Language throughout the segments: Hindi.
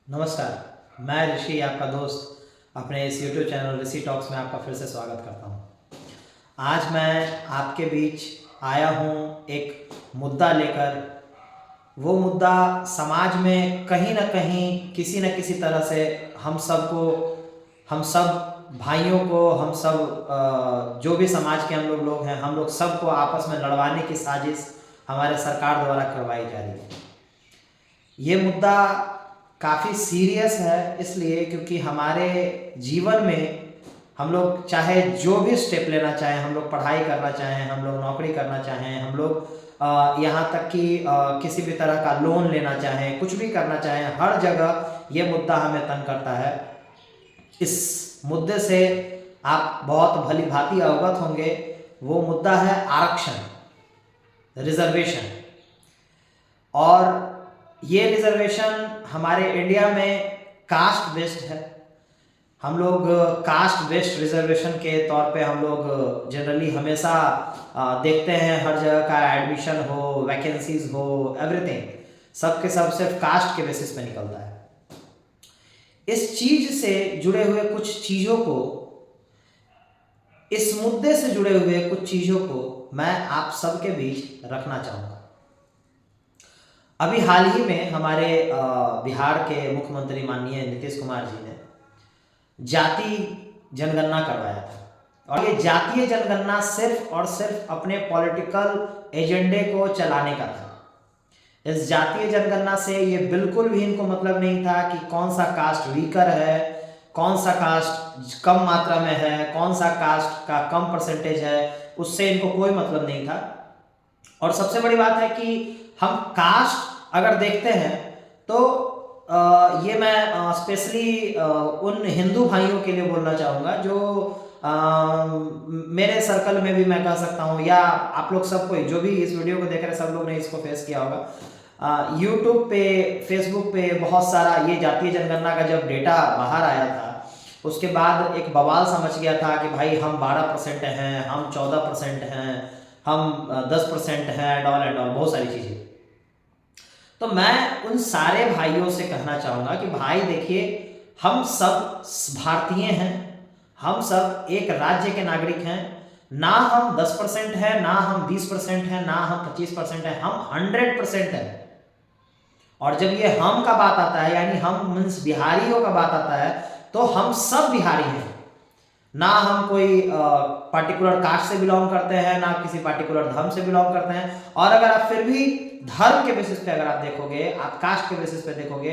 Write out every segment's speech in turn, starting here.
नमस्कार, मैं ऋषि आपका दोस्त अपने इस YouTube चैनल ऋषि टॉक्स में आपका फिर से स्वागत करता हूँ। आज मैं आपके बीच आया हूँ एक मुद्दा लेकर। वो मुद्दा समाज में कहीं न कहीं किसी न किसी तरह से हम सब भाइयों को, जो भी समाज के हम लोग हैं, हम लोग सबको आपस में लड़वाने की साजिश हमारे सरकार द्वारा करवाई जा रही है। ये मुद्दा काफ़ी सीरियस है इसलिए क्योंकि हमारे जीवन में हम लोग चाहे जो भी स्टेप लेना चाहें, हम लोग पढ़ाई करना चाहें, हम लोग नौकरी करना चाहें, हम लोग यहाँ तक कि किसी भी तरह का लोन लेना चाहें, कुछ भी करना चाहें, हर जगह ये मुद्दा हमें तंग करता है। इस मुद्दे से आप बहुत भली भांति अवगत होंगे। वो मुद्दा है आरक्षण, रिजर्वेशन। और ये रिजर्वेशन हमारे इंडिया में कास्ट बेस्ड है। हम लोग कास्ट बेस्ड रिजर्वेशन के तौर पे हम लोग जनरली हमेशा देखते हैं, हर जगह का एडमिशन हो, वैकेंसीज हो, एवरीथिंग सब के सब सिर्फ कास्ट के बेसिस पे निकलता है। इस चीज से जुड़े हुए कुछ चीज़ों को, इस मुद्दे से जुड़े हुए कुछ चीज़ों को मैं आप सबके बीच रखना चाहूँगा। अभी हाल ही में हमारे बिहार के मुख्यमंत्री माननीय नीतीश कुमार जी ने जाति जनगणना करवाया था। और ये जातीय जनगणना सिर्फ और सिर्फ अपने पॉलिटिकल एजेंडे को चलाने का था। इस जातीय जनगणना से ये बिल्कुल भी इनको मतलब नहीं था कि कौन सा कास्ट वीकर है, कौन सा कास्ट कम मात्रा में है, कौन सा कास्ट का कम परसेंटेज है, उससे इनको कोई मतलब नहीं था। और सबसे बड़ी बात है कि हम कास्ट अगर देखते हैं तो ये मैं स्पेशली उन हिंदू भाइयों के लिए बोलना चाहूँगा जो मेरे सर्कल में भी मैं कह सकता हूँ, या आप लोग सब कोई जो भी इस वीडियो को देख रहे सब लोग ने इसको फेस किया होगा। यूट्यूब पे, फेसबुक पे बहुत सारा ये जातीय जनगणना का जब डेटा बाहर आया था उसके बाद एक बवाल समझ गया था कि भाई हम 12% हैं, हम 14% हैं, हम 10% हैं, डॉल एंड ऑल बहुत सारी चीज़ें। तो मैं उन सारे भाइयों से कहना चाहूँगा कि भाई देखिए, हम सब भारतीय हैं, हम सब एक राज्य के नागरिक हैं। ना हम 10% हैं, ना हम 20% हैं, ना हम 25% हैं, हम 100% हैं। और जब ये हम का बात आता है, यानी हम मीन्स बिहारियों का बात आता है, तो हम सब बिहारी हैं। ना हम कोई पर्टिकुलर कास्ट से बिलोंग करते हैं, ना किसी पर्टिकुलर धर्म से बिलोंग करते हैं। और अगर आप फिर भी धर्म के बेसिस पे अगर आप देखोगे, आप कास्ट के बेसिस पे देखोगे,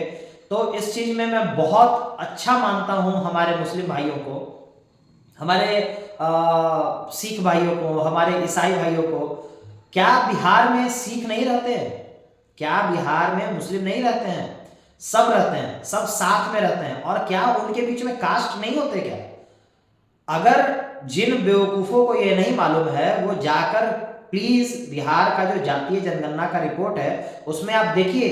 तो इस चीज में मैं बहुत अच्छा मानता हूं हमारे मुस्लिम भाइयों को, हमारे सिख भाइयों को, हमारे ईसाई भाइयों को। क्या बिहार में सिख नहीं रहते हैं? क्या बिहार में मुस्लिम नहीं रहते हैं? सब रहते हैं, सब साथ में रहते हैं। और क्या उनके बीच में कास्ट नहीं होते क्या? अगर जिन बेवकूफ़ों को ये नहीं मालूम है वो जाकर प्लीज बिहार का जो जातीय जनगणना का रिपोर्ट है उसमें आप देखिए,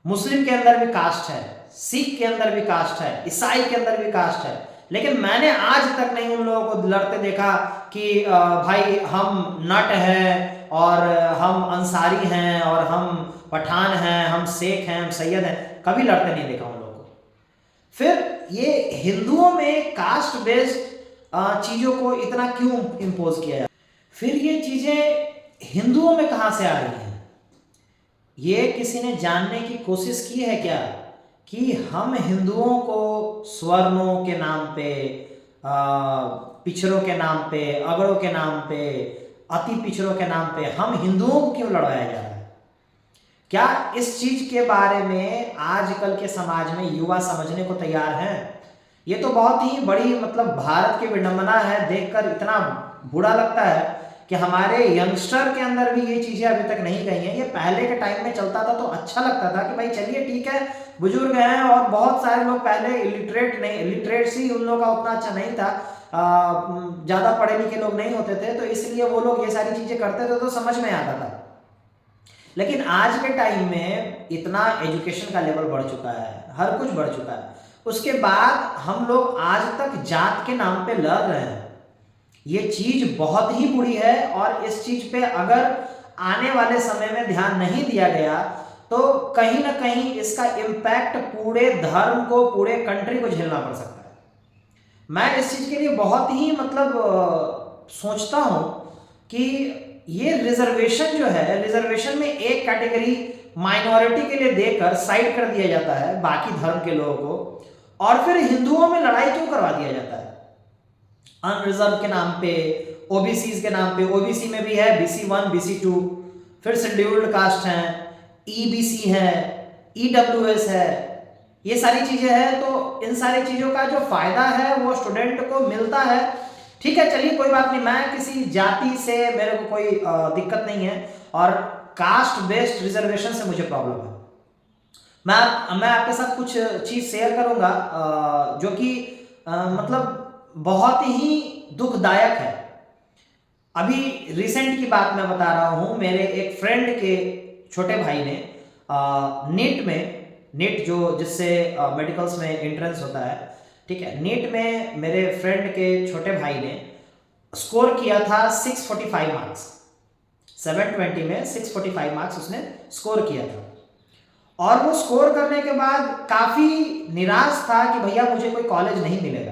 मुस्लिम के अंदर भी कास्ट है, सिख के अंदर भी कास्ट है, ईसाई के अंदर भी कास्ट है। लेकिन मैंने आज तक नहीं उन लोगों को लड़ते देखा कि भाई हम नट हैं और हम अंसारी हैं और हम पठान हैं, हम शेख हैं, हम सैयद हैं। कभी लड़ते नहीं देखा उन लोगों को। फिर ये हिंदुओं में कास्ट बेस्ड चीजों को इतना क्यों इम्पोज किया जाए? फिर ये चीजें हिंदुओं में कहां से आ रही हैं? ये किसी ने जानने की कोशिश की है क्या कि हम हिंदुओं को स्वर्णों के नाम पे, पिछड़ों के नाम पे, अगड़ों के नाम पे, अति पिछड़ों के नाम पे हम हिंदुओं को क्यों लड़ाया जा रहा है? क्या इस चीज के बारे में आजकल के समाज में युवा समझने को तैयार हैं? ये तो बहुत ही बड़ी भारत की विडंबना है। देखकर इतना बुरा लगता है कि हमारे यंगस्टर के अंदर भी ये चीजें अभी तक नहीं गई हैं। ये पहले के टाइम में चलता था तो अच्छा लगता था कि भाई चलिए ठीक है, बुजुर्ग हैं। और बहुत सारे लोग पहले लिटरेसी उन लोगों का उतना अच्छा नहीं था, ज्यादा पढ़े लिखे लोग नहीं होते थे, तो इसलिए वो लोग ये सारी चीजें करते थे तो समझ में आता था। लेकिन आज के टाइम में इतना एजुकेशन का लेवल बढ़ चुका है, हर कुछ बढ़ चुका है, उसके बाद हम लोग आज तक जात के नाम पे लड़ रहे हैं। ये चीज बहुत ही बुरी है। और इस चीज पे अगर आने वाले समय में ध्यान नहीं दिया गया तो कहीं ना कहीं इसका इम्पैक्ट पूरे धर्म को, पूरे कंट्री को झेलना पड़ सकता है। मैं इस चीज के लिए बहुत ही मतलब सोचता हूं कि ये रिजर्वेशन जो है, रिजर्वेशन में एक कैटेगरी माइनॉरिटी के लिए देकर साइड कर दिया जाता है बाकी धर्म के लोगों को, और फिर हिंदुओं में लड़ाई क्यों करवा दिया जाता है अनरिजर्व के नाम पे, ओबीसी के नाम पे। ओबीसी में भी है BC1, BC2, फिर शेड्यूल्ड कास्ट है, EBC है, EWS है, ये सारी चीजें हैं। तो इन सारी चीजों का जो फायदा है वो स्टूडेंट को मिलता है। ठीक है, चलिए कोई बात नहीं, मैं किसी जाति से मेरे को कोई दिक्कत नहीं है, और कास्ट बेस्ड रिजर्वेशन से मुझे प्रॉब्लम है। मैं आपके साथ कुछ चीज शेयर करूंगा जो कि मतलब बहुत ही दुखदायक है। अभी रिसेंट की बात मैं बता रहा हूं, मेरे एक फ्रेंड के छोटे भाई ने नीट जो जिससे मेडिकल्स में एंट्रेंस होता है, ठीक है, नीट में मेरे फ्रेंड के छोटे भाई ने स्कोर किया था 645 मार्क्स, 720 में 645 मार्क्स उसने स्कोर किया था। और वो स्कोर करने के बाद काफी निराश था कि भैया मुझे कोई कॉलेज नहीं मिलेगा।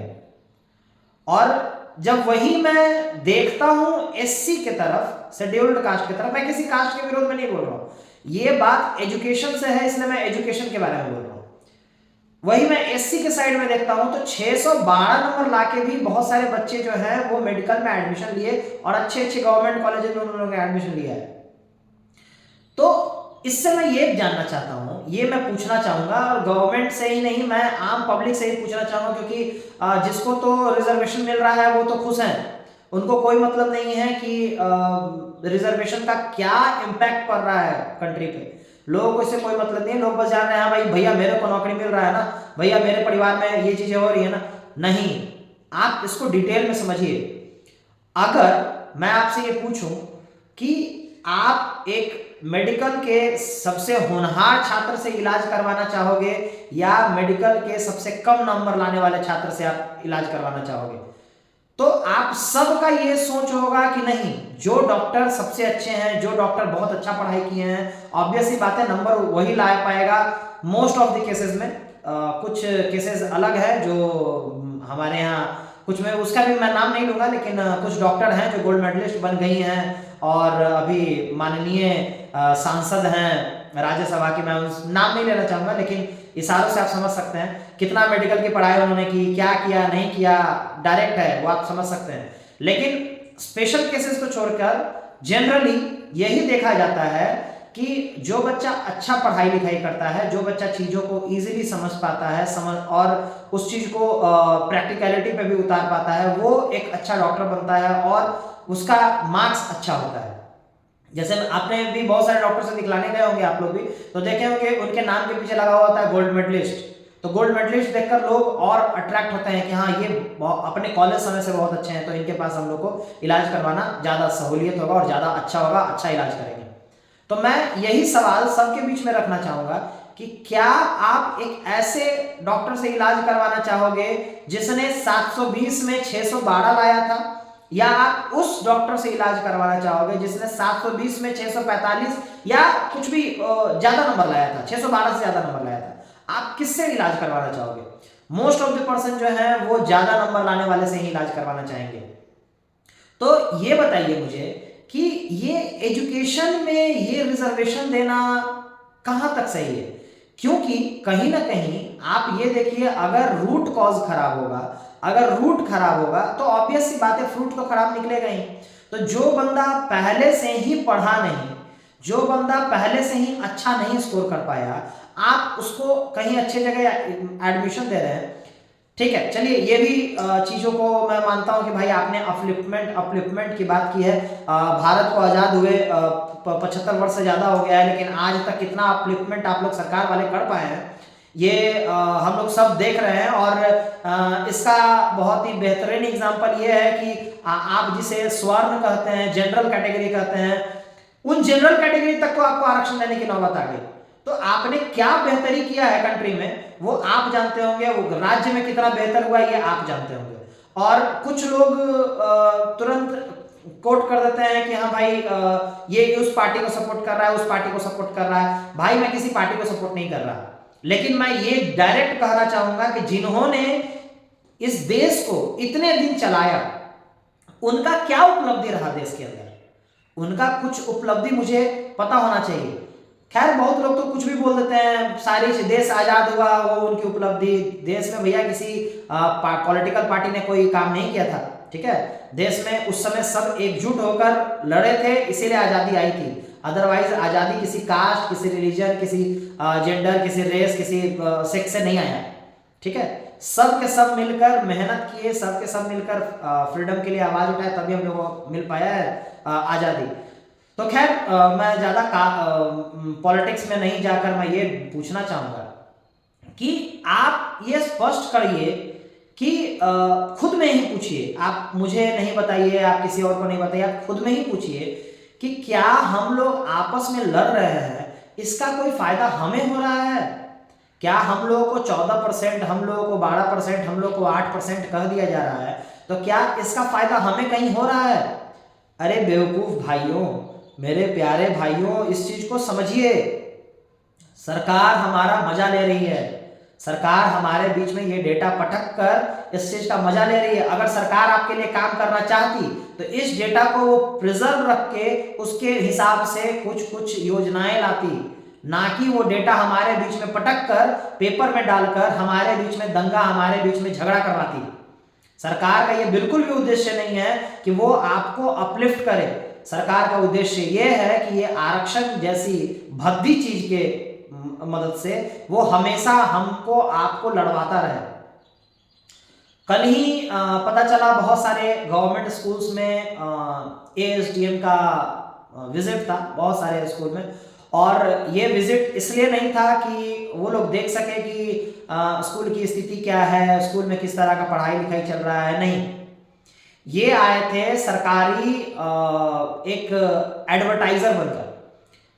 और जब वही मैं देखता हूं SC के तरफ, शेड्यूल्ड कास्ट की तरफ, मैं किसी कास्ट के विरोध में नहीं बोल रहा हूं, ये बात एजुकेशन से है, इसलिए मैं एजुकेशन के बारे में बोल रहा हूं। वही मैं SC के साइड में देखता हूं तो 612 नंबर लाके भी बहुत सारे बच्चे जो हैं वो मेडिकल में एडमिशन लिए, और अच्छे अच्छे गवर्नमेंट कॉलेज में उन लोगों ने एडमिशन लिया है। तो इससे मैं ये जानना चाहता हूं, ये मैं पूछना चाहूंगा, और गवर्नमेंट से ही नहीं, मैं आम पब्लिक से ही पूछना चाहूंगा, क्योंकि जिसको तो रिजर्वेशन मिल रहा है वो तो खुश हैं, उनको कोई मतलब नहीं है कि रिजर्वेशन का क्या इम्पैक्ट पड़ रहा है कंट्री पे। लोगों को इससे कोई मतलब नहीं है, लोग बस जान रहे हैं हाँ भाई भैया मेरे को नौकरी मिल रहा है ना, भैया मेरे परिवार में ये चीजें हो रही है ना। नहीं, आप इसको डिटेल में समझिए। अगर मैं आपसे ये पूछूं कि आप एक मेडिकल के सबसे होनहार छात्र से इलाज करवाना चाहोगे, या मेडिकल के सबसे कम नंबर लाने वाले छात्र से आप इलाज करवाना चाहोगे, तो आप सबका ये सोच होगा कि नहीं, जो डॉक्टर सबसे अच्छे हैं, जो डॉक्टर बहुत अच्छा पढ़ाई किए हैं, ऑब्वियस सी बात है नंबर वही ला पाएगा मोस्ट ऑफ द केसेस में। कुछ केसेस अलग है जो हमारे यहाँ, कुछ में उसका भी मैं नाम नहीं लूंगा, लेकिन कुछ डॉक्टर हैं जो गोल्ड मेडलिस्ट बन गई हैं, और अभी माननीय सांसद हैं राज्यसभा की, मैं नाम नहीं लेना चाहूंगा, लेकिन इशारों से आप समझ सकते हैं कितना मेडिकल की पढ़ाई उन्होंने की, क्या किया नहीं किया, डायरेक्ट है वो आप समझ सकते हैं। लेकिन स्पेशल केसेस को छोड़कर जनरली यही देखा जाता है कि जो बच्चा अच्छा पढ़ाई लिखाई करता है, जो बच्चा चीजों को इजीली समझ पाता है, और उस चीज को प्रैक्टिकलिटी पे भी उतार पाता है, वो एक अच्छा डॉक्टर बनता है और उसका मार्क्स अच्छा होता है। जैसे आपने भी बहुत सारे डॉक्टर से दिखलाने गए होंगे आप लोग भी, तो देखे होंगे उनके नाम के पीछे लगा हुआ होता है गोल्ड मेडलिस्ट। तो गोल्ड मेडलिस्ट देखकर लोग और अट्रैक्ट होते हैं कि हाँ ये अपने कॉलेज समय से बहुत अच्छे हैं, तो इनके पास हम लोग को इलाज करवाना ज्यादा सहूलियत होगा और ज्यादा अच्छा होगा, अच्छा इलाज करेंगे। तो मैं यही सवाल सबके बीच में रखना चाहूंगा कि क्या आप एक ऐसे डॉक्टर से इलाज करवाना चाहोगे जिसने 720 में 612 लाया था, या आप उस डॉक्टर से इलाज करवाना चाहोगे जिसने 720 में 645 या कुछ भी ज्यादा नंबर लाया था, 612 से ज्यादा नंबर लाया था? आप किससे इलाज करवाना चाहोगे? मोस्ट ऑफ द पर्सन जो है वो ज्यादा नंबर लाने वाले से ही इलाज करवाना चाहेंगे। तो ये बताइए मुझे कि ये एजुकेशन में ये रिजर्वेशन देना कहां तक सही है? क्योंकि कहीं ना कहीं आप ये देखिए, अगर रूट कॉज खराब होगा, अगर रूट खराब होगा तो ऑब्वियस सी बात है फ्रूट तो खराब निकलेगा ही। तो जो बंदा पहले से ही पढ़ा नहीं, जो बंदा पहले से ही अच्छा नहीं स्कोर कर पाया, आप उसको कहीं अच्छे जगह एडमिशन दे रहे हैं, ठीक है, चलिए ये भी चीजों को मैं मानता हूं कि भाई आपने अपलिफ्टमेंट की बात की है। भारत को आजाद हुए 75 वर्ष से ज्यादा हो गया है, लेकिन आज तक कितना अपलिफ्टमेंट आप लोग सरकार वाले कर पाए हैं ये हम लोग सब देख रहे हैं। और इसका बहुत ही बेहतरीन एग्जांपल ये है कि आप जिसे स्वर्ण कहते हैं, जनरल कैटेगरी कहते हैं, उन जनरल कैटेगरी तक को आपको आरक्षण देने की नौबत आ गई। तो आपने क्या बेहतरी किया है कंट्री में वो आप जानते होंगे, वो राज्य में कितना बेहतर हुआ ये आप जानते होंगे। और कुछ लोग तुरंत कोट कर देते हैं कि हाँ भाई ये उस पार्टी को सपोर्ट कर रहा है, उस पार्टी को सपोर्ट कर रहा है। भाई मैं किसी पार्टी को सपोर्ट नहीं कर रहा, लेकिन मैं ये डायरेक्ट कहना चाहूंगा कि जिन्होंने इस देश को इतने दिन चलाया, उनका क्या उपलब्धि रहा देश के अंदर, उनका कुछ उपलब्धि मुझे पता होना चाहिए। खैर बहुत लोग तो कुछ भी बोल देते हैं, सारी देश आजाद हुआ वो उनकी उपलब्धि। देश में भैया किसी पॉलिटिकल पार्टी ने कोई काम नहीं किया था, ठीक है। देश में उस समय सब एकजुट होकर लड़े थे, इसीलिए आजादी आई थी। अदरवाइज आजादी किसी कास्ट, किसी रिलीजन, किसी जेंडर, किसी रेस, किसी सेक्स से नहीं आया, ठीक है। सब के सब मिलकर मेहनत किए, सब के सब मिलकर फ्रीडम के लिए आवाज उठाए, तभी हम लोगों को मिल पाया है आजादी। तो खैर मैं ज्यादा पॉलिटिक्स में नहीं जाकर मैं ये पूछना चाहूंगा कि आप ये स्पष्ट करिए कि खुद में ही पूछिए, आप मुझे नहीं बताइए, आप किसी और को नहीं बताइए, आप खुद में ही पूछिए कि क्या हम लोग आपस में लड़ रहे हैं, इसका कोई फायदा हमें हो रहा है? क्या हम लोगों को 14%, हम लोगों को 12%, हम लोगों को 8% कह दिया जा रहा है, तो क्या इसका फायदा हमें कहीं हो रहा है? अरे बेवकूफ भाइयों, मेरे प्यारे भाइयों, इस चीज को समझिए। सरकार हमारा मजा ले रही है, सरकार हमारे बीच में ये डेटा पटक कर इस चीज का मजा ले रही है। अगर सरकार आपके लिए काम करना चाहती तो इस डेटा को वो प्रिजर्व रख के उसके हिसाब से कुछ कुछ योजनाएं लाती, ना कि वो डेटा हमारे बीच में पटक कर पेपर में डालकर हमारे बीच में दंगा, हमारे बीच में झगड़ा करवाती। सरकार का ये बिल्कुल भी उद्देश्य नहीं है कि वो आपको अपलिफ्ट करे। सरकार का उद्देश्य ये है कि ये आरक्षण जैसी भद्दी चीज के मदद से वो हमेशा हमको आपको लड़वाता रहे। कल ही पता चला बहुत सारे गवर्नमेंट स्कूल्स में एएसडीएम का विजिट था, बहुत सारे स्कूल में। और ये विजिट इसलिए नहीं था कि वो लोग देख सके कि स्कूल की स्थिति क्या है, स्कूल में किस तरह का पढ़ाई लिखाई चल रहा है, नहीं। ये आए थे सरकारी एक एडवर्टाइजर बनकर,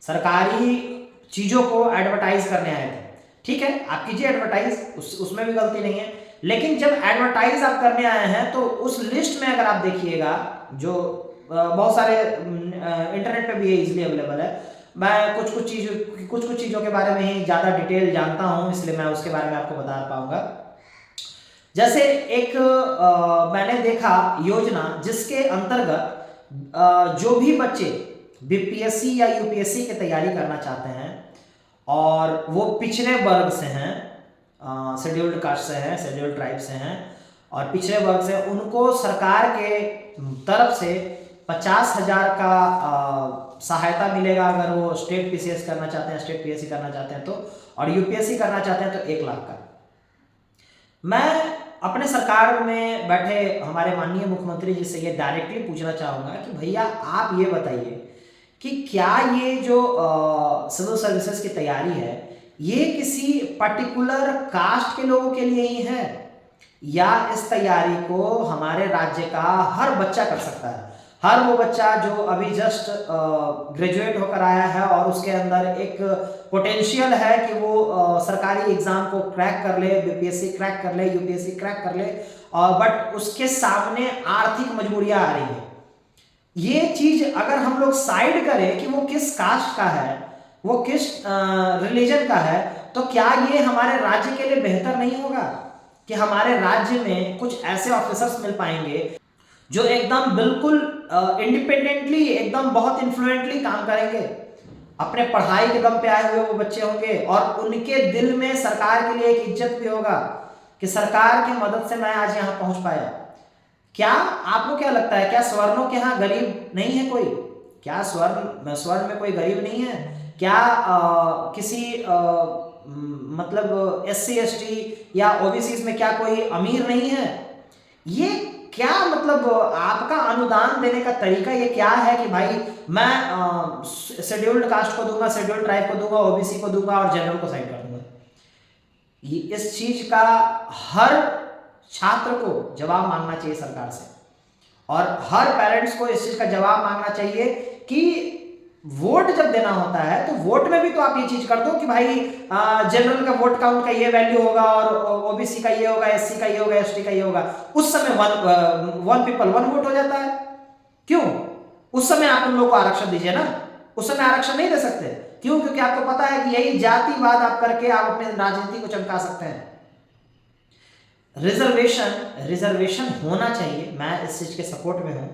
सरकारी चीजों को एडवर्टाइज करने आए थे। ठीक है, आप कीजिए एडवर्टाइज, उसमें भी गलती नहीं है। लेकिन जब एडवर्टाइज आप करने आए हैं तो उस लिस्ट में अगर आप देखिएगा, जो बहुत सारे इंटरनेट पे भी है, इजीली अवेलेबल है। मैं कुछ कुछ चीजों के बारे में ही ज्यादा डिटेल जानता हूं, इसलिए मैं उसके बारे में आपको बता पाऊंगा। जैसे एक मैंने देखा योजना जिसके अंतर्गत जो भी बच्चे बीपीएससी या यूपीएससी की तैयारी करना चाहते हैं और वो पिछड़े वर्ग से हैं, शेड्यूल्ड कास्ट से हैं, शेड्यूल्ड ट्राइब से हैं और पिछड़े वर्ग से, उनको सरकार के तरफ से 50,000 का सहायता मिलेगा अगर वो स्टेट पीसीएस करना चाहते हैं, स्टेट पीएससी करना चाहते हैं तो, और यूपीएससी करना चाहते हैं तो 1 लाख का। मैं अपने सरकार में बैठे हमारे माननीय मुख्यमंत्री जी से ये डायरेक्टली पूछना चाहूँगा कि भैया आप ये बताइए कि क्या ये जो सिविल सर्विसेज की तैयारी है ये किसी पर्टिकुलर कास्ट के लोगों के लिए ही है, या इस तैयारी को हमारे राज्य का हर बच्चा कर सकता है? हर वो बच्चा जो अभी जस्ट ग्रेजुएट होकर आया है और उसके अंदर एक पोटेंशियल है कि वो सरकारी एग्जाम को क्रैक कर ले, बीपीएससी क्रैक कर ले, यूपीएससी क्रैक कर ले, और बट उसके सामने आर्थिक मजबूरियां आ रही है। ये चीज अगर हम लोग साइड करें कि वो किस कास्ट का है, वो किस रिलीजन का है, तो क्या ये हमारे राज्य के लिए बेहतर नहीं होगा कि हमारे राज्य में कुछ ऐसे ऑफिसर्स मिल पाएंगे जो एकदम बिल्कुल इंडिपेंडेंटली, एकदम बहुत इन्फ्लुएंटली काम करेंगे, अपने पढ़ाई के दम पे आए हुए वो बच्चे होंगे और उनके दिल में सरकार के लिए एक इज्जत भी होगा कि सरकार की मदद से मैं आज यहाँ पहुंच पाया। क्या आपको क्या लगता है, क्या स्वर्णों के यहाँ गरीब नहीं है कोई? क्या स्वर्ण में कोई गरीब नहीं है? क्या किसी मतलब एससी एसटी या ओबीसी में क्या कोई अमीर नहीं है? ये क्या मतलब आपका अनुदान देने का तरीका ये क्या है कि भाई मैं शेड्यूल्ड कास्ट को दूंगा, शेड्यूल्ड ट्राइब को दूंगा, ओबीसी को दूंगा और जनरल को साइड कर दूंगा? इस चीज का हर छात्र को जवाब मांगना चाहिए सरकार से, और हर पेरेंट्स को इस चीज का जवाब मांगना चाहिए कि वोट जब देना होता है तो वोट में भी तो आप ये चीज कर दो कि भाई जनरल का वोट काउंट का ये वैल्यू होगा और ओबीसी का ये होगा, एससी का ये होगा, एसटी का ये होगा। उस समय वन पीपल वन वोट हो जाता है। क्यों? उस समय आप उन लोगों को आरक्षण दीजिए ना, उस समय आरक्षण नहीं दे सकते। क्यों? क्योंकि आपको पता है कि यही जातिवाद आप करके आप अपनी राजनीति को चमका सकते हैं। रिजर्वेशन होना चाहिए, मैं इस चीज के सपोर्ट में हूं,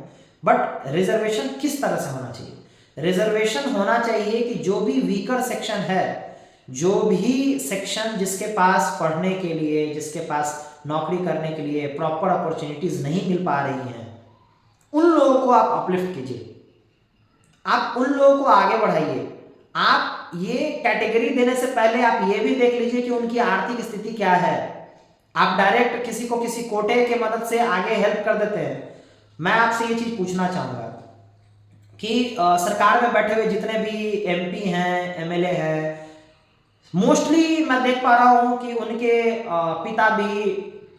बट रिजर्वेशन किस तरह से होना चाहिए? रिजर्वेशन होना चाहिए कि जो भी वीकर सेक्शन है, जो भी सेक्शन जिसके पास पढ़ने के लिए, जिसके पास नौकरी करने के लिए प्रॉपर अपॉर्चुनिटीज नहीं मिल पा रही हैं, उन लोगों को आप अपलिफ्ट कीजिए, आप उन लोगों को आगे बढ़ाइए। आप ये कैटेगरी देने से पहले आप ये भी देख लीजिए कि उनकी आर्थिक स्थिति क्या है। आप डायरेक्ट किसी को किसी कोटे के मदद से आगे हेल्प कर देते हैं। मैं आपसे ये चीज पूछना चाहूंगा कि सरकार में बैठे हुए जितने भी एमपी हैं, एमएलए हैं, मोस्टली मैं देख पा रहा हूं कि उनके पिता भी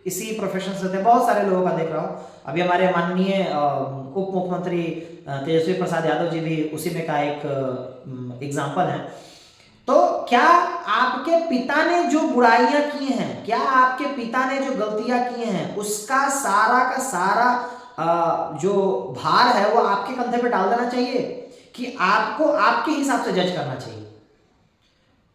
इसी प्रोफेशन से थे। बहुत सारे लोगों का देख रहा हूं, अभी हमारे माननीय उप मुख्यमंत्री तेजस्वी प्रसाद यादव जी भी उसी में का एक एग्जाम्पल है। तो क्या आपके पिता ने जो बुराइयां की हैं, क्या आपके पिता ने जो गलतियां की हैं, उसका सारा का सारा जो भार है वो आपके कंधे पे डाल देना चाहिए कि आपको आपके हिसाब से जज करना चाहिए?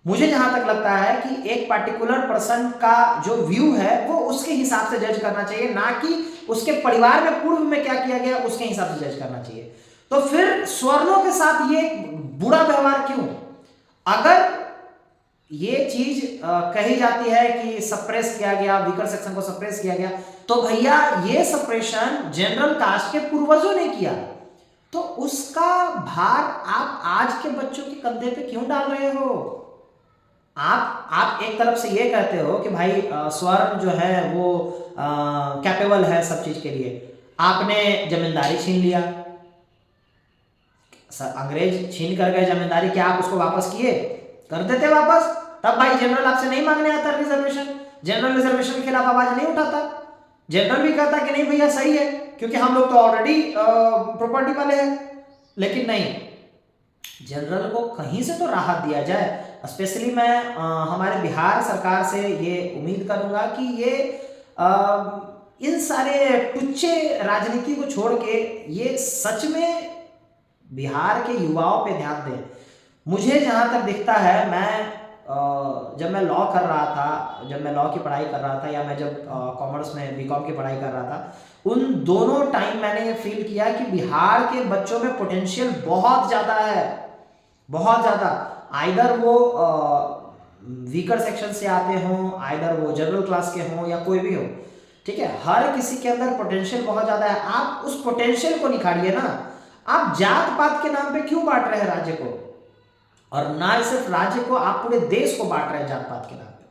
मुझे जहां तक लगता है कि एक पर्टिकुलर पर्सन का जो व्यू है वो उसके हिसाब से जज करना चाहिए, ना कि उसके परिवार में पूर्व में क्या किया गया उसके हिसाब से जज करना चाहिए। तो फिर स्वर्णों के साथ ये बुरा व्यवहार क्यों? अगर ये चीज कही जाती है कि सप्रेस किया गया, वीकर सेक्शन को सप्रेस किया गया, तो भैया ये सप्रेशन जनरल कास्ट के पूर्वजों ने किया, तो उसका भार आप आज के बच्चों के कंधे पे क्यों डाल रहे हो? आप एक तरफ से ये कहते हो कि भाई स्वर्ण जो है वो कैपेबल है सब चीज के लिए, आपने जमींदारी छीन लिया, अंग्रेज छीन कर गए जमींदारी, क्या आप उसको वापस किए? कर देते वापस, तब भाई जनरल आपसे नहीं मांगने आता रिजर्वेशन, जनरल रिजर्वेशन के खिलाफ आवाज नहीं उठाता। जनरल भी कहता कि नहीं भैया सही है, क्योंकि हम लोग तो ऑलरेडी प्रॉपर्टी वाले हैं। लेकिन नहीं, जनरल को कहीं से तो राहत दिया जाए। स्पेशली मैं हमारे बिहार सरकार से ये उम्मीद करूंगा कि ये इन सारे टुच्चे राजनीति को छोड़ के ये सच में बिहार के युवाओं पे ध्यान दें। मुझे जहाँ तक दिखता है, मैं जब मैं लॉ कर रहा था, जब मैं लॉ की पढ़ाई कर रहा था, या मैं जब कॉमर्स में बीकॉम की पढ़ाई कर रहा था, उन दोनों टाइम मैंने ये फील किया कि बिहार के बच्चों में पोटेंशियल बहुत ज़्यादा है, बहुत ज़्यादा। आइदर वो वीकर सेक्शन से आते हों, आइदर वो जनरल क्लास के हों, या कोई भी हो, ठीक है, हर किसी के अंदर पोटेंशियल बहुत ज़्यादा है। आप उस पोटेंशियल को निखारिए ना। आप जात पात के नाम पे क्यों बांट रहे हैं राज्य को? और ना सिर्फ राज्य को, आप पूरे देश को बांट रहे हैं जात पात के नाम पे।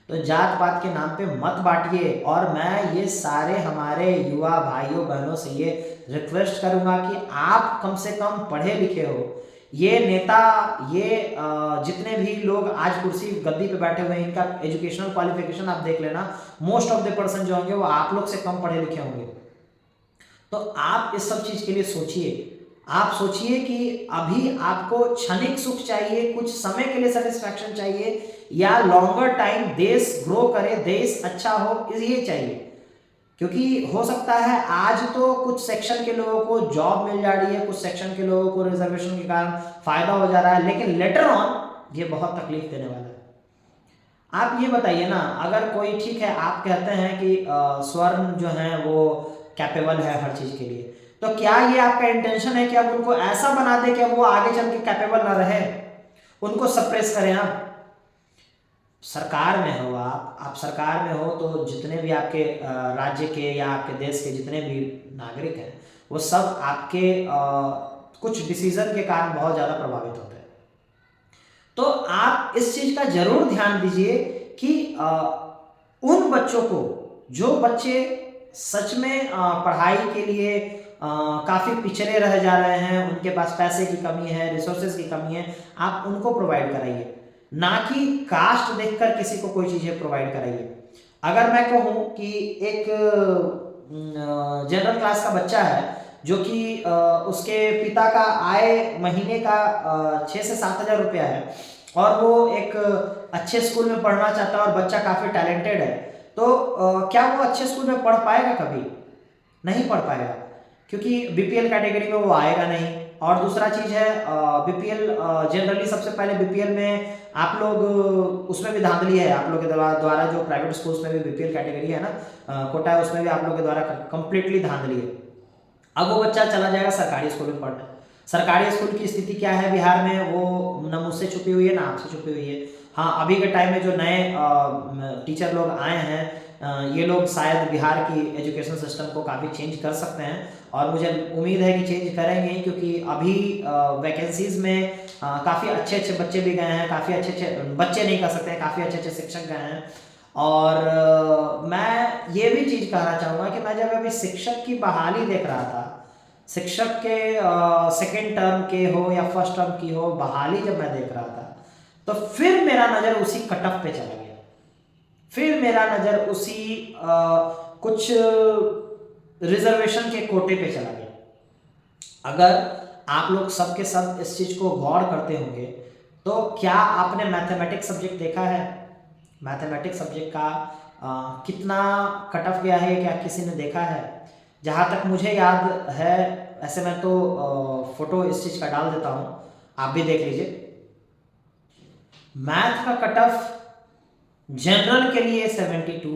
तो जात पात के नाम पे मत बांटिए। और मैं ये सारे हमारे युवा भाइयों बहनों से ये रिक्वेस्ट करूंगा कि आप कम से कम पढ़े लिखे हो। ये नेता, ये जितने भी लोग आज कुर्सी गद्दी पे बैठे हुए हैं, इनका एजुकेशनल क्वालिफिकेशन आप देख लेना, मोस्ट ऑफ द पर्सन जो होंगे वो आप लोग से कम पढ़े लिखे होंगे। तो आप इस सब चीज के लिए सोचिए। आप सोचिए कि अभी आपको क्षणिक सुख चाहिए, कुछ समय के लिए सेटिस्फैक्शन चाहिए, या लॉन्गर टाइम देश ग्रो करे, देश अच्छा हो, ये चाहिए। क्योंकि हो सकता है आज तो कुछ सेक्शन के लोगों को जॉब मिल जा रही है, कुछ सेक्शन के लोगों को रिजर्वेशन के कारण फायदा हो जा रहा है, लेकिन लेटर ऑन ये बहुत तकलीफ देने वाला है। आप ये बताइए ना, अगर कोई, ठीक है आप कहते हैं कि स्वर्ण जो है वो कैपेबल है हर चीज के लिए, तो क्या ये आपका इंटेंशन है कि अब उनको ऐसा बना दे कि वो आगे चल के कैपेबल ना रहे, उनको सप्रेस करें? आप सरकार में हो, आप सरकार में हो, तो जितने भी आपके राज्य के या आपके देश के जितने भी नागरिक हैं, वो सब आपके कुछ डिसीजन के कारण बहुत ज़्यादा प्रभावित होते हैं। तो आप इस चीज़ का जरूर ध्यान दीजिए कि उन बच्चों को, जो बच्चे सच में पढ़ाई के लिए काफ़ी पिछड़े रह जा रहे हैं, उनके पास पैसे की कमी है, रिसोर्सेज की कमी है, आप उनको प्रोवाइड कराइए, ना कि कास्ट देखकर किसी को कोई चीज़ें प्रोवाइड कराइए। अगर मैं कहूँ कि एक जनरल क्लास का बच्चा है, जो कि उसके पिता का आय महीने का 6 से 7 हज़ार रुपया है, और वो एक अच्छे स्कूल में पढ़ना चाहता है, और बच्चा काफ़ी टैलेंटेड है, तो क्या वो अच्छे स्कूल में पढ़ पाएगा? कभी नहीं पढ़ पाएगा। क्योंकि बीपीएल कैटेगरी में वो आएगा नहीं। और दूसरा चीज़ है बीपीएल, जनरली सबसे पहले बीपीएल में आप लोग उसमें भी धांधली है, आप लोग के द्वारा जो प्राइवेट स्कूल्स में भी बीपीएल कैटेगरी है ना, कोटा है, उसमें भी आप लोग के द्वारा कंप्लीटली धांधली है। अब वो बच्चा चला जाएगा सरकारी स्कूल में पढ़ने। सरकारी स्कूल की स्थिति क्या है बिहार में, वो न मुझसे छुपी हुई है ना आपसे छुपी हुई है। हाँ, अभी के टाइम में जो नए टीचर लोग आए हैं, ये लोग शायद बिहार की एजुकेशन सिस्टम को काफ़ी चेंज कर सकते हैं, और मुझे उम्मीद है कि चेंज करेंगे, क्योंकि अभी वैकेंसीज में काफ़ी अच्छे अच्छे बच्चे भी गए हैं, काफ़ी अच्छे अच्छे बच्चे नहीं कह सकते हैं, काफ़ी अच्छे अच्छे शिक्षक गए हैं। और मैं ये भी चीज़ कहना चाहूँगा कि मैं जब अभी शिक्षक की बहाली देख रहा था, शिक्षक के सेकेंड टर्म के हो या फर्स्ट टर्म की हो बहाली जब मैं देख रहा था, तो फिर मेरा नज़र उसी कटअफ पे चला गया, फिर मेरा नज़र उसी कुछ रिजर्वेशन के कोटे पे चला गया। अगर आप लोग सब के सब इस चीज़ को गौर करते होंगे, तो क्या आपने मैथमेटिक्स सब्जेक्ट देखा है? मैथमेटिक्स सब्जेक्ट का कितना कट ऑफ गया है, क्या किसी ने देखा है? जहाँ तक मुझे याद है, ऐसे मैं तो फोटो इस चीज़ का डाल देता हूँ, आप भी देख लीजिए। मैथ का कट ऑफ जनरल के लिए 72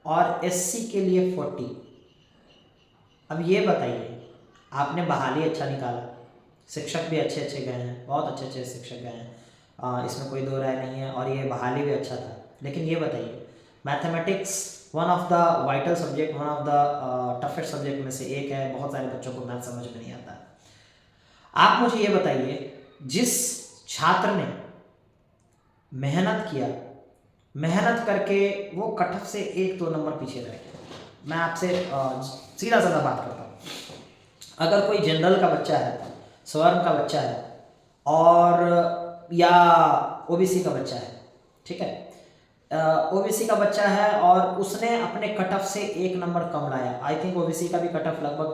और एससी के लिए 40। अब ये बताइए, आपने बहाली अच्छा निकाला, शिक्षक भी अच्छे अच्छे गए हैं, बहुत अच्छे अच्छे शिक्षक गए हैं, इसमें कोई दो राय नहीं है, और ये बहाली भी अच्छा था। लेकिन ये बताइए, mathematics one of the vital subject, one of the toughest subject में से एक है, बहुत सारे बच्चों को मैथ समझ में नहीं आता। आप मुझे ये बताइए, जिस छात्र ने मेहनत किया, मेहनत करके वो कट ऑफ से 1-2 नंबर पीछे रह गया। मैं आपसे सीधा साधा बात करता हूँ। अगर कोई जनरल का बच्चा है, स्वर्ण का बच्चा है, और या ओबीसी का बच्चा है, ठीक है, ओबीसी का बच्चा है और उसने अपने कट ऑफ से 1 नंबर कम लाया, आई थिंक ओबीसी का भी कट ऑफ लगभग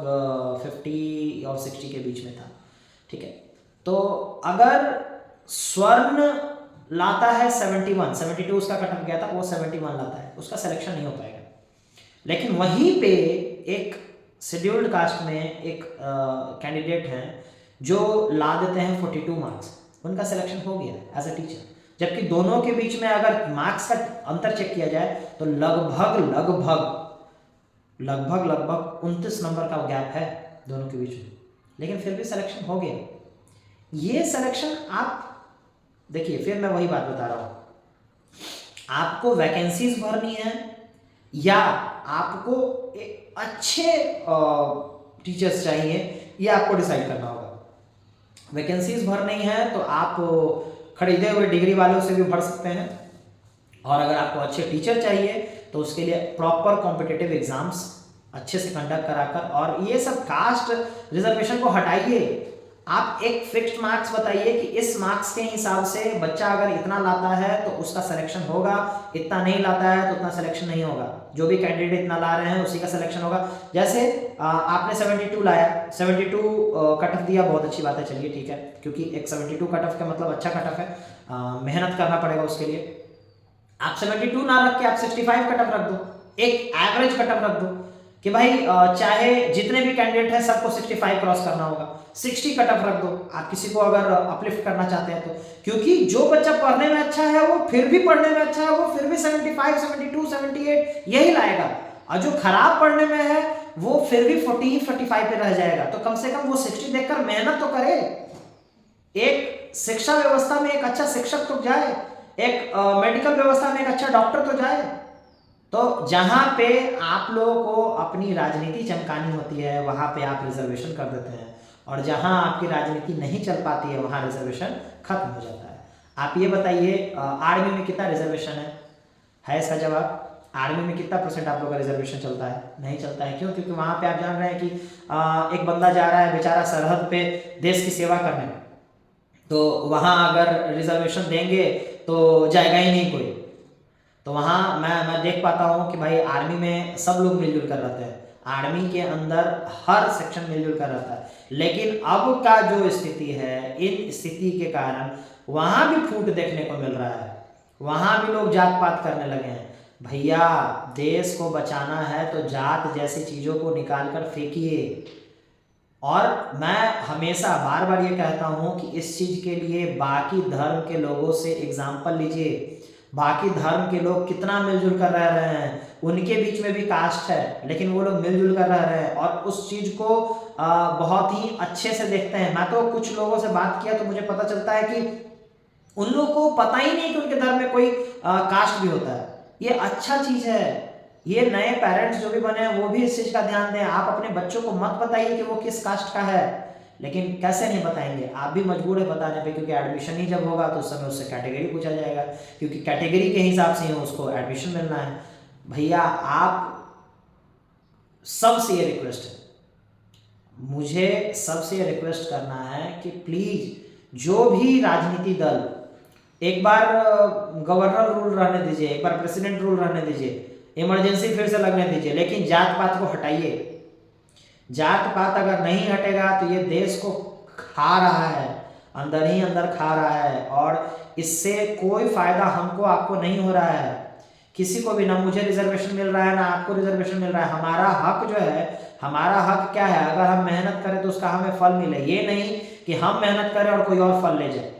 50 और 60 के बीच में था, ठीक है। तो अगर स्वर्ण लाता है 71, 72 उसका कट ऑफ गया था, वो 71 लाता है, उसका सिलेक्शन नहीं हो पाएगा। लेकिन वहीं पे एक शेड्यूल्ड कास्ट में एक कैंडिडेट हैं जो ला देते हैं 42 मार्क्स, उनका सिलेक्शन हो गया एज अ टीचर। जबकि दोनों के बीच में अगर मार्क्स का अंतर चेक किया जाए तो लगभग 29 नंबर का गैप है दोनों के बीच में, लेकिन फिर भी सिलेक्शन हो गया। ये सिलेक्शन आप देखिए, फिर मैं वही बात बता रहा हूँ, आपको वैकेंसीज भरनी है या आपको एक अच्छे टीचर्स चाहिए, ये आपको डिसाइड करना होगा। वैकेंसीज भरनी है तो आप खरीदे हुए डिग्री वालों से भी भर सकते हैं, और अगर आपको अच्छे टीचर चाहिए तो उसके लिए प्रॉपर कॉम्पिटिटिव एग्जाम्स अच्छे से कंडक्ट कराकर, और ये सब कास्ट रिजर्वेशन को हटाइए, आप एक फिक्स्ड मार्क्स बताइए कि इस मार्क्स के हिसाब से बच्चा अगर इतना लाता है तो उसका सिलेक्शन होगा, इतना नहीं लाता है तो उतना सिलेक्शन नहीं होगा। जो भी कैंडिडेट इतना ला रहे हैं उसी का सिलेक्शन होगा। जैसे आपने 72 लाया, 72 कट ऑफ दिया, बहुत अच्छी बात है, चलिए ठीक है, क्योंकि एक 72 कट ऑफ का मतलब अच्छा कट ऑफ है, मेहनत करना पड़ेगा उसके लिए। आप 72 ना रख के आप 65 कट ऑफ रख दो, एक एवरेज कट ऑफ रख दो कि भाई चाहे जितने भी कैंडिडेट हैं सबको 65 क्रॉस करना होगा, 60 कट ऑफ रख दो आप किसी को अगर अपलिफ्ट करना चाहते हैं तो, क्योंकि जो बच्चा पढ़ने में अच्छा है वो फिर भी पढ़ने में अच्छा है, वो फिर भी 75, 72, 78 यही लाएगा, और जो खराब पढ़ने में है वो फिर भी 40, 45 पे रह जाएगा। तो कम से कम वो 60 देखकर मेहनत तो करे, एक शिक्षा व्यवस्था में एक अच्छा शिक्षक तो जाए, एक मेडिकल व्यवस्था में एक अच्छा डॉक्टर तो जाए। तो जहां पे आप लोगों को अपनी राजनीति चमकानी होती है वहां पे आप रिजर्वेशन कर देते हैं, और जहां आपकी राजनीति नहीं चल पाती है वहां रिजर्वेशन खत्म हो जाता है। आप ये बताइए, आर्मी में कितना रिजर्वेशन है इसका जवाब। आर्मी में कितना % आप लोग का रिजर्वेशन चलता है? नहीं चलता है। क्यों? क्योंकि वहां पे आप जान रहे हैं कि एक बंदा जा रहा है बेचारा सरहद पे देश की सेवा करने, तो वहां अगर रिजर्वेशन देंगे तो जाएगा ही नहीं कोई। तो वहाँ मैं देख पाता हूँ कि भाई आर्मी में सब लोग मिलजुल कर रहते हैं, आर्मी के अंदर हर सेक्शन मिलजुल कर रहता है। लेकिन अब का जो स्थिति है, इन स्थिति के कारण वहाँ भी फूट देखने को मिल रहा है, वहाँ भी लोग जात पात करने लगे हैं। भैया देश को बचाना है तो जात जैसी चीज़ों को निकाल कर फेंकिए, और मैं हमेशा बार बार ये कहता हूँ कि इस चीज़ के लिए बाकी धर्म के लोगों से एग्जाम्पल लीजिए। बाकी धर्म के लोग कितना मिलजुल कर रह रहे हैं, उनके बीच में भी कास्ट है लेकिन वो लोग मिलजुल कर रह रहे हैं और उस चीज़ को बहुत ही अच्छे से देखते हैं। मैं तो कुछ लोगों से बात किया तो मुझे पता चलता है कि उन लोगों को पता ही नहीं कि उनके धर्म में कोई कास्ट भी होता है। ये अच्छा चीज़ है। ये नए पेरेंट्स जो भी बने हैं वो भी इस चीज़ का ध्यान दें। आप अपने बच्चों को मत बताइए कि वो किस कास्ट का है, लेकिन कैसे नहीं बताएंगे, आप भी मजबूर है बताने पे, क्योंकि एडमिशन ही जब होगा तो उस समय उससे कैटेगरी पूछा जाएगा, क्योंकि कैटेगरी के हिसाब से ही उसको एडमिशन मिलना है। भैया आप सबसे ये रिक्वेस्ट है, मुझे सबसे रिक्वेस्ट करना है कि प्लीज़ जो भी राजनीति दल, एक बार गवर्नर रूल रहने दीजिए, एक बार प्रेसिडेंट रूल रहने दीजिए, इमरजेंसी फिर से लगने दीजिए, लेकिन जात पात को हटाइए। जात पात अगर नहीं हटेगा तो ये देश को खा रहा है, अंदर ही अंदर खा रहा है, और इससे कोई फायदा हमको आपको नहीं हो रहा है, किसी को भी। ना मुझे रिजर्वेशन मिल रहा है ना आपको रिजर्वेशन मिल रहा है। हमारा हक जो है, हमारा हक क्या है, अगर हम मेहनत करें तो उसका हमें फल मिले, ये नहीं कि हम मेहनत करें और कोई और फल ले जाए।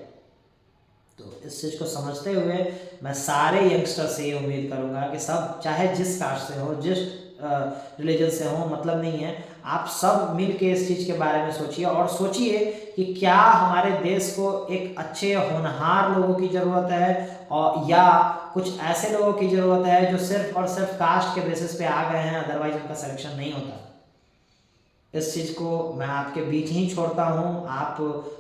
तो इस चीज़ को समझते हुए मैं सारे यंगस्टर से ये उम्मीद करूंगा कि सब, चाहे जिस कास्ट से हो, जिस रिलीजन से हो, मतलब नहीं है, आप सब मिल के इस चीज़ के बारे में सोचिए और सोचिए कि क्या हमारे देश को एक अच्छे होनहार लोगों की ज़रूरत है, और या कुछ ऐसे लोगों की ज़रूरत है जो सिर्फ और सिर्फ कास्ट के बेसिस पे आ गए हैं, अदरवाइज उनका सिलेक्शन नहीं होता। इस चीज़ को मैं आपके बीच ही छोड़ता हूँ। आप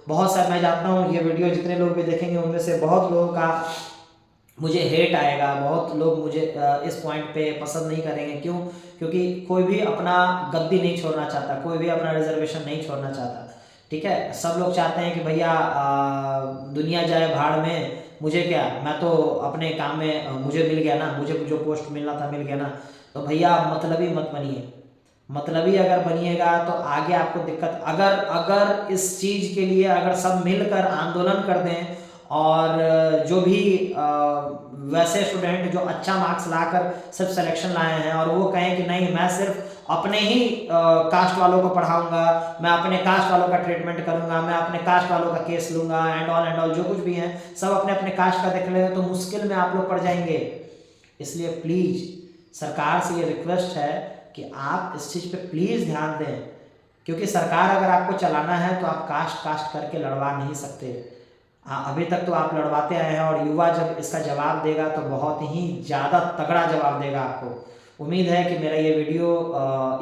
बहुत सारे, मैं जानता हूँ ये वीडियो जितने लोग भी देखेंगे उनमें से बहुत लोगों का मुझे हेट आएगा, बहुत लोग मुझे इस पॉइंट पे पसंद नहीं करेंगे। क्यों? क्योंकि कोई भी अपना गद्दी नहीं छोड़ना चाहता, कोई भी अपना रिजर्वेशन नहीं छोड़ना चाहता। ठीक है, सब लोग चाहते हैं कि भैया दुनिया जाए भाड़ में, मुझे क्या, मैं तो अपने काम में, मुझे मिल गया ना, मुझे जो पोस्ट मिलना था मिल गया ना। तो भैया मतलबी मत बनिए। मतलबी अगर बनिएगा तो आगे आपको दिक्कत, अगर इस चीज़ के लिए अगर सब मिलकर आंदोलन कर दें, और जो भी वैसे स्टूडेंट जो अच्छा मार्क्स लाकर सिर्फ सिलेक्शन लाए हैं और वो कहें कि नहीं मैं सिर्फ अपने ही कास्ट वालों को पढ़ाऊंगा, मैं अपने कास्ट वालों का ट्रीटमेंट करूंगा, मैं अपने कास्ट वालों का केस लूंगा, एंड ऑल जो कुछ भी है सब अपने अपने कास्ट का देख लेंगे, तो मुश्किल में आप लोग पड़ जाएंगे। इसलिए प्लीज़ सरकार से ये रिक्वेस्ट है कि आप इस चीज़ पे प्लीज़ ध्यान दें, क्योंकि सरकार अगर आपको चलाना है तो आप कास्ट कास्ट करके लड़वा नहीं सकते। अभी तक तो आप लड़वाते आए हैं, और युवा जब इसका जवाब देगा तो बहुत ही ज़्यादा तगड़ा जवाब देगा आपको। उम्मीद है कि मेरा ये वीडियो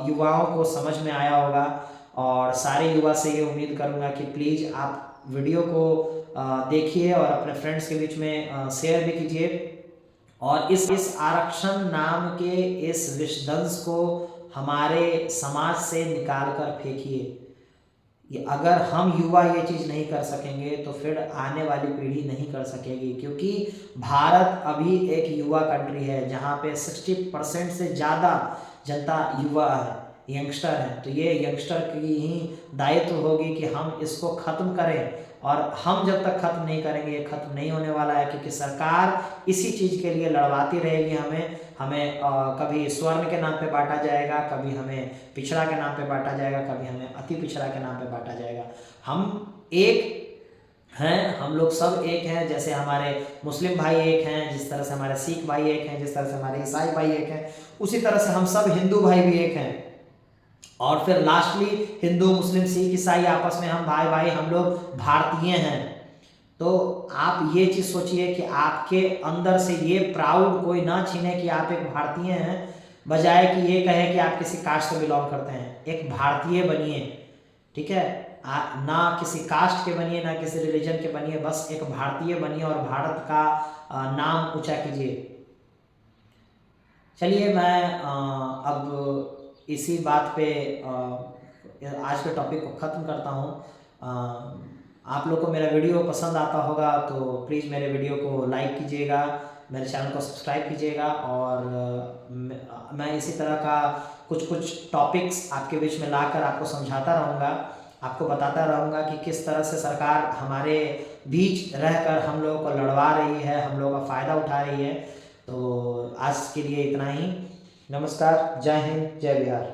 युवाओं को समझ में आया होगा, और सारे युवा से ये उम्मीद करूँगा कि प्लीज़ आप वीडियो को देखिए और अपने फ्रेंड्स के बीच में शेयर भी कीजिए, और इस आरक्षण नाम के इस विषदंश को हमारे समाज से निकाल कर फेंकिए। ये अगर हम युवा ये चीज़ नहीं कर सकेंगे तो फिर आने वाली पीढ़ी नहीं कर सकेगी, क्योंकि भारत अभी एक युवा कंट्री है जहाँ पे 60% से ज़्यादा जनता युवा है, यंगस्टर है। तो ये यंगस्टर की ही दायित्व होगी कि हम इसको ख़त्म करें, और हम जब तक ख़त्म नहीं करेंगे ये ख़त्म नहीं होने वाला है, क्योंकि सरकार इसी चीज़ के लिए लड़वाती रहेगी। हमें कभी स्वर्ण के नाम पे बांटा जाएगा, कभी हमें पिछड़ा के नाम पे बांटा जाएगा, कभी हमें अति पिछड़ा के नाम पे बांटा जाएगा। हम एक हैं, हम लोग सब एक हैं। जैसे हमारे मुस्लिम भाई एक हैं, जिस तरह से हमारे सिख भाई एक हैं, जिस तरह से हमारे ईसाई भाई एक हैं, उसी तरह से हम सब हिंदू भाई भी एक हैं। और फिर लास्टली हिंदू मुस्लिम सिख ईसाई आपस में हम भाई भाई, हम लोग भारतीय हैं। तो आप ये चीज़ सोचिए कि आपके अंदर से ये प्राउड कोई ना छीने कि आप एक भारतीय हैं, बजाय कि ये कहे कि आप किसी कास्ट से बिलोंग करते हैं। एक भारतीय बनिए, ठीक है, ना किसी कास्ट के बनिए, ना किसी रिलीजन के बनिए, बस एक भारतीय बनिए और भारत का नाम ऊंचा कीजिए। चलिए मैं अब इसी बात पे आज के टॉपिक को ख़त्म करता हूँ। आप लोग को मेरा वीडियो पसंद आता होगा तो प्लीज़ मेरे वीडियो को लाइक कीजिएगा, मेरे चैनल को सब्सक्राइब कीजिएगा, और मैं इसी तरह का कुछ टॉपिक्स आपके बीच में लाकर आपको समझाता रहूँगा, आपको बताता रहूँगा कि किस तरह से सरकार हमारे बीच रहकर हम लोगों को लड़वा रही है, हम लोगों का फ़ायदा उठा रही है। तो आज के लिए इतना ही। नमस्कार, जय हिंद, जय बिहार।